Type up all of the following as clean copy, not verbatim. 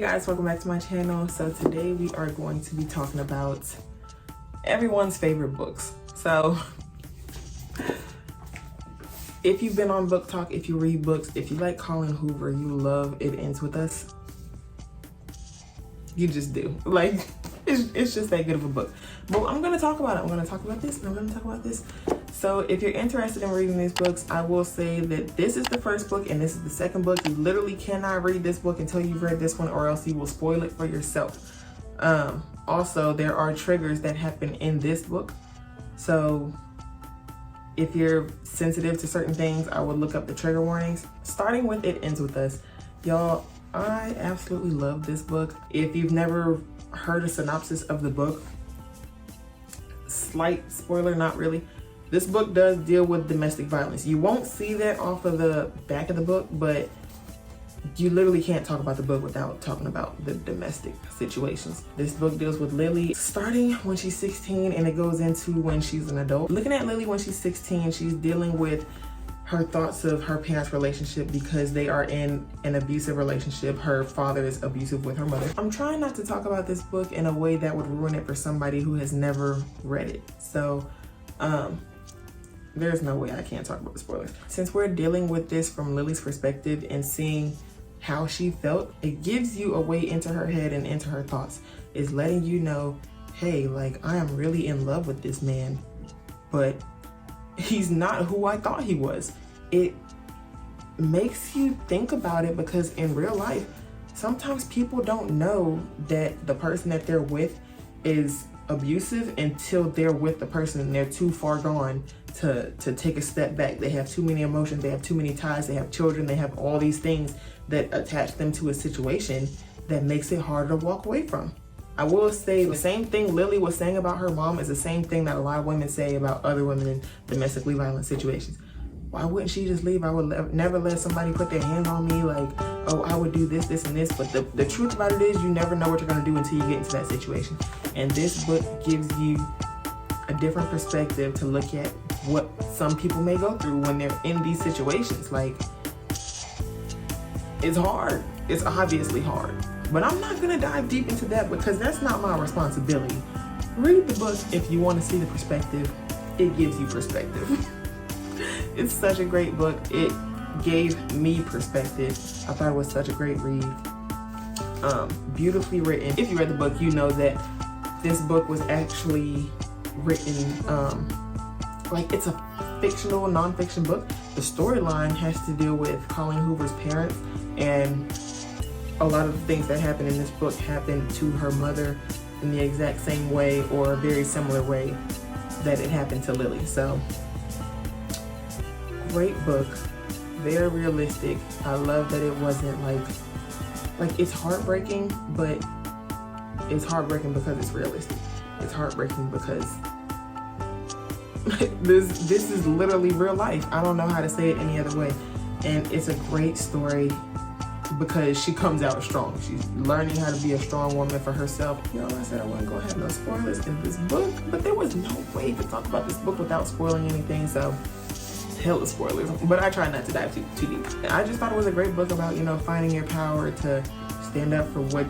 guys, welcome back to my channel. So today we are going to be talking about everyone's favorite books. So if you've been on Book Talk, if you read books, if you like Colin Hoover, you love It Ends With Us. You just do. Like, it's just that good of a book. But I'm going to talk about it. I'm going to talk about this and I'm going to talk about this. So if you're interested in reading these books, I will say that this is the first book and this is the second book. You literally cannot read this book until you've read this one, or else you will spoil it for yourself. Also, there are triggers that happen in this book. So if you're sensitive to certain things, I would look up the trigger warnings. Starting with It Ends With Us. Y'all, I absolutely love this book. If you've never heard a synopsis of the book, slight spoiler, not really. This book does deal with domestic violence. You won't see that off of the back of the book, but you literally can't talk about the book without talking about the domestic situations. This book deals with Lily starting when she's 16 and it goes into when she's an adult. Looking at Lily when she's 16, she's dealing with her thoughts of her parents' relationship because they are in an abusive relationship. Her father is abusive with her mother. I'm trying not to talk about this book in a way that would ruin it for somebody who has never read it. So, there's no way I can't talk about the spoilers. Since we're dealing with this from Lily's perspective and seeing how she felt, it gives you a way into her head and into her thoughts. It's letting you know, hey, like, I am really in love with this man, but he's not who I thought he was. It makes you think about it because in real life, sometimes people don't know that the person that they're with is abusive until they're with the person and they're too far gone to take a step back. They have too many emotions, they have too many ties, they have children, they have all these things that attach them to a situation that makes it harder to walk away from. I will say the same thing Lily was saying about her mom is the same thing that a lot of women say about other women in domestically violent situations. Why wouldn't she just leave? I would never let somebody put their hands on me, like, oh, I would do this, this, and this. But the truth about it is you never know what you're gonna do until you get into that situation. And this book gives you a different perspective to look at what some people may go through when they're in these situations. Like, it's hard. It's obviously hard. But I'm not gonna dive deep into that because that's not my responsibility. Read the book if you want to see the perspective. It gives you perspective. It's such a great book. It gave me perspective. I thought it was such a great read. Beautifully written. If you read the book, you know that this book was actually written, like, it's a fictional, non-fiction book. The storyline has to deal with Colin Hoover's parents, and a lot of the things that happen in this book happened to her mother in the exact same way or a very similar way that it happened to Lily. So, great book, very realistic. I love that it wasn't like it's heartbreaking, but it's heartbreaking because it's realistic. It's heartbreaking because this is literally real life. I don't know how to say it any other way. And it's a great story because she comes out strong. She's learning how to be a strong woman for herself. You know, I said I wasn't gonna have no spoilers in this book, but there was no way to talk about this book without spoiling anything, so hell of spoilers. But I try not to dive too deep. I just thought it was a great book about, you know, finding your power to stand up for what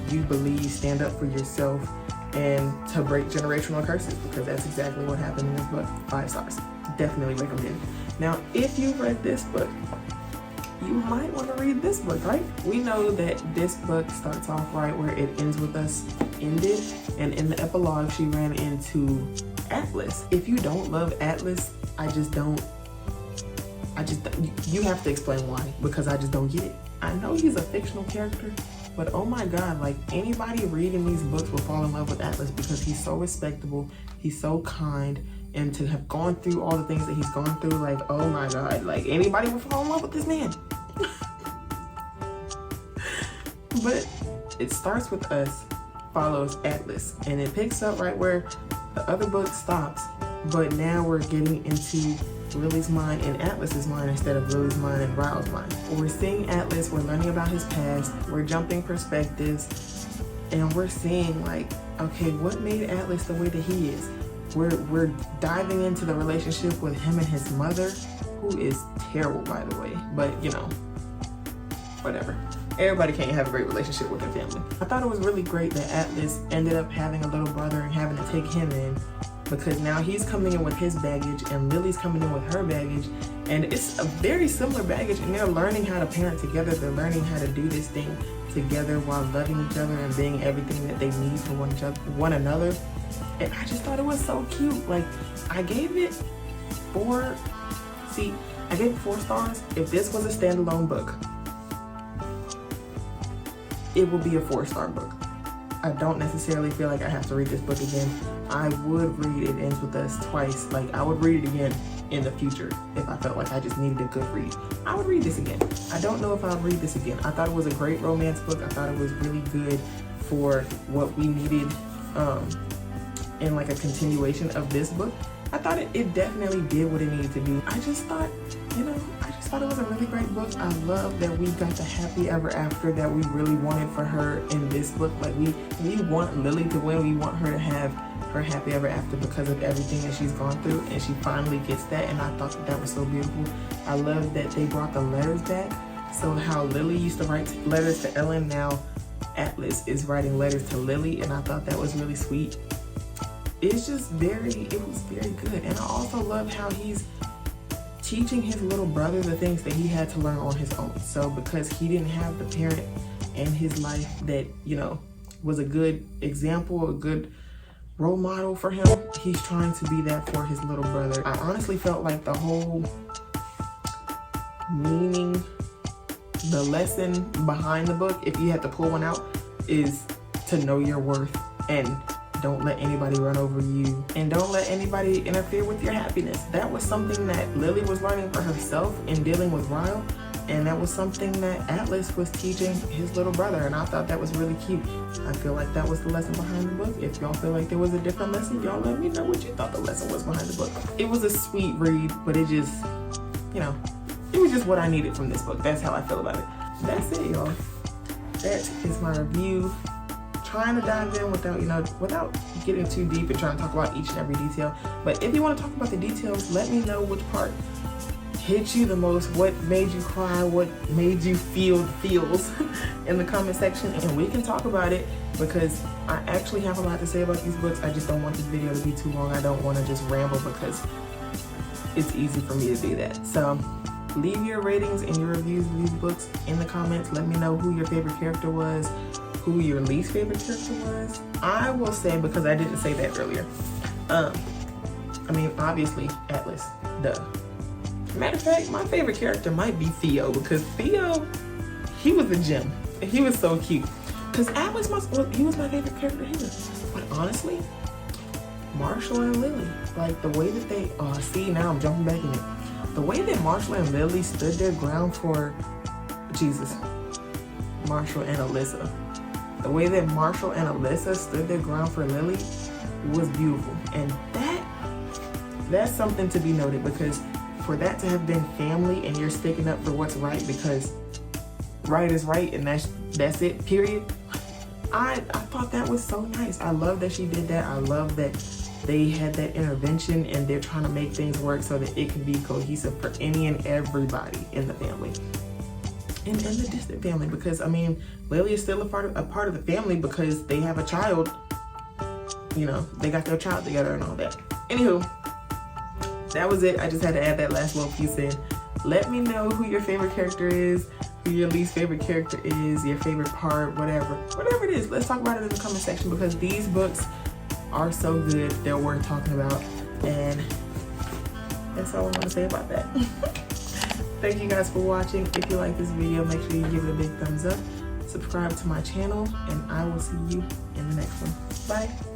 you believe, stand up for yourself, and to break generational curses, because that's exactly what happened in this book. 5 stars. Definitely recommend. Now, if you read this book, you might want to read this book, right? We know that this book starts off right where It Ends With Us ended, and in the epilogue, she ran into Atlas. If you don't love Atlas, you have to explain why, because I just don't get it. I know he's a fictional character, but oh my God, like, anybody reading these books will fall in love with Atlas because he's so respectable, he's so kind, and to have gone through all the things that he's gone through, like, oh my God, like, anybody will fall in love with this man. But It Starts With Us follows Atlas, and it picks up right where the other book stops, but now we're getting into Lily's mind and Atlas's mind instead of Lily's mind and Ryle's mind. We're seeing Atlas, we're learning about his past, we're jumping perspectives, and we're seeing, like, okay, what made Atlas the way that he is? We're diving into the relationship with him and his mother, who is terrible, by the way, but you know, whatever. everybody can't have a great relationship with their family. I thought it was really great that Atlas ended up having a little brother and having to take him in, because now he's coming in with his baggage and Lily's coming in with her baggage, and it's a very similar baggage, and they're learning how to parent together. They're learning how to do this thing together while loving each other and being everything that they need for one another. And I just thought it was so cute. Like, I gave it 4 stars. If this was a standalone book, it would be a 4-star book. I don't necessarily feel like I have to read this book again. I would read It Ends With Us twice. Like, I would read it again in the future if I felt like I just needed a good read. I would read this again. I don't know if I'll read this again. I thought it was a great romance book. I thought it was really good for what we needed in like a continuation of this book. I thought it definitely did what it needed to do. I just thought, it was a really great book. I love that we got the happy ever after that we really wanted for her in this book. Like, we want Lily to win. We want her to have her happy ever after because of everything that she's gone through, and she finally gets that, and I thought that was so beautiful. I love that they brought the letters back. So how Lily used to write letters to Ellen, now Atlas is writing letters to Lily, and I thought that was really sweet. It was very good. And I also love how he's teaching his little brother the things that he had to learn on his own. So because he didn't have the parent in his life that, was a good example, a good role model for him, he's trying to be that for his little brother. I honestly felt like the whole meaning, the lesson behind the book, if you had to pull one out, is to know your worth and don't let anybody run over you, and don't let anybody interfere with your happiness. That was something that Lily was learning for herself in dealing with Ryle, and that was something that Atlas was teaching his little brother, and I thought that was really cute. I feel like that was the lesson behind the book. If y'all feel like there was a different lesson, y'all let me know what you thought the lesson was behind the book. It was a sweet read, but it just, it was just what I needed from this book. That's how I feel about it. That's it, y'all. That is my review. Trying to dive in without getting too deep and trying to talk about each and every detail. But if you want to talk about the details, let me know which part hit you the most, what made you cry, what made you feel feels in the comment section, and we can talk about it, because I actually have a lot to say about these books. I just don't want this video to be too long. I don't want to just ramble, because it's easy for me to do that. So leave your ratings and your reviews of these books in the comments. Let me know who your favorite character was, who your least favorite character was. I will say, because I didn't say that earlier, obviously Atlas, duh. Matter of fact, my favorite character might be Theo, because Theo, he was a gem. He was so cute. Because Atlas, he was my favorite character here. But honestly, Marshall and Lily, like the way that they, now I'm jumping back in it. The way that Marshall and Lily stood their ground for, Marshall and Alyssa. The way that Marshall and Alyssa stood their ground for Lily was beautiful. And that's something to be noted, because for that to have been family and you're sticking up for what's right, because right is right and that's it, period. I thought that was so nice. I love that she did that. I love that they had that intervention and they're trying to make things work so that it can be cohesive for any and everybody in the family. And in the distant family, because Lily is still a part of the family because they have a child. They got their child together and all that. Anywho, that was it. I just had to add that last little piece in. Let me know who your favorite character is, who your least favorite character is, your favorite part, whatever it is. Let's talk about it in the comment section, because these books are so good. They're worth talking about, and that's all I want to say about that. Thank you guys for watching. If you like this video, make sure you give it a big thumbs up. Subscribe to my channel, and I will see you in the next one. Bye.